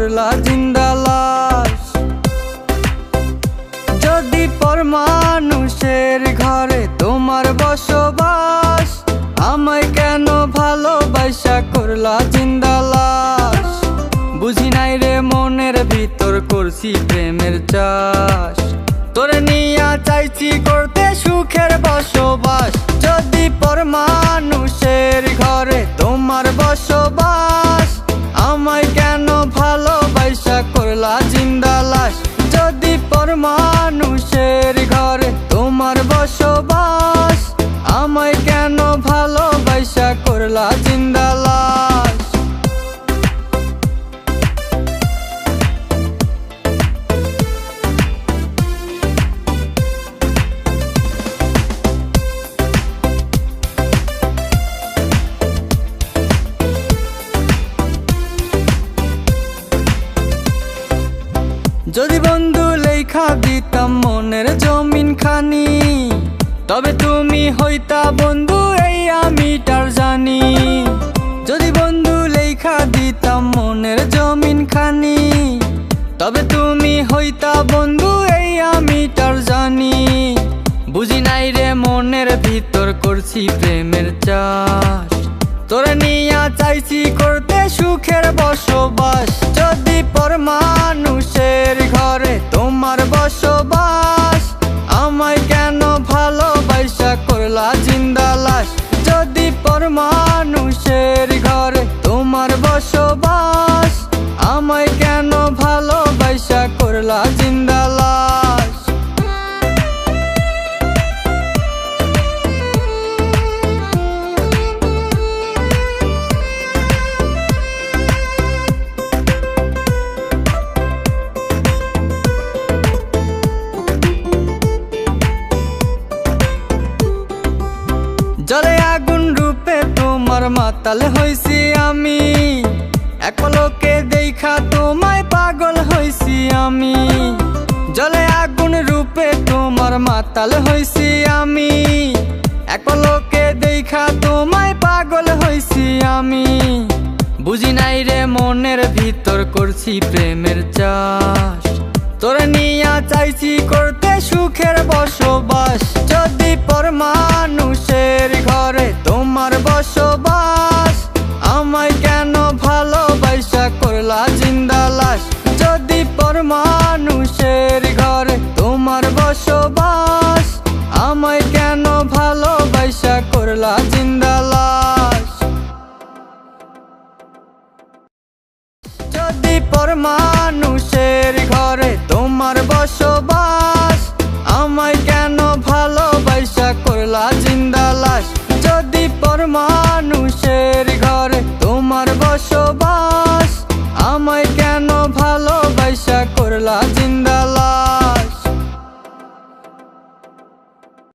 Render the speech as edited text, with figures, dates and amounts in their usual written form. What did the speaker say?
করলা জিন্দা লাশ। যদি পর মানুষের ঘরে তোমার বসবাস, আমায় কেন ভালোবাসা করলা জিন্দা লাশ। বুঝি নাই রে মনের ভিতর করছি প্রেমের চাষ, তোরে নিয়া চাইছি করতে সুখের বসবাস। যদি পর মানুষের ঘরে তোমার বসবাস, আমায় কেন ভালোবাসা করলা জিন্দা লাশ। যদি পর মানুষের ঘরে তোমার বসবাস, আমায় কেন ভালোবাসা করলা জিন্দা লাশ। যদি বন্ধু লেখা দিতাম মনের জমিন খানি, তবে তুমি হইতা বন্ধু এই আমিটার জানি। যদি বন্ধু লেখা দিতাম মনের জমিন খানি, তবে তুমি হইতা বন্ধু এই আমিটার জানি। বুঝি নাই রে মনের ভিতর করছি প্রেমের চাষ, তোরে নিয়া চাইছি করতে সুখের বসবাস। যদি পর মানুষের ঘরে তোমার বসবাস, আমায় কেন ভালোবাসা করলা জিন্দা লাশ। যদি পর মানুষের ঘরে তোমার বসবাস, আমায় কেন ভালোবাসা করলা জিন্দা লাশ। জলে আগুন রূপে তোমার মাতাল হইছি আমি, এক পলকে দেখা তোমায় পাগল হইছি আমি। জলে আগুন রূপে তোমার মাতাল হইছি আমি, এক পলকে দেখা তোমায় পাগল হইছি আমি। বুঝি নাই রে মনের ভিতর করছি প্রেমের চাষ, তোরে নিয়া চাইছি করতে সুখের বসবাস। যদি পর মানুষের ঘরে তোমার বসবাস, আমায় কেন ভালোবাসা করলা জিন্দা লাশ। যদি পর মানুষের ঘরে তোমার বসবাস, আমায় কেন ভালোবাসা করলা জিন্দা লাশ। যদি পর মানুষের ঘরে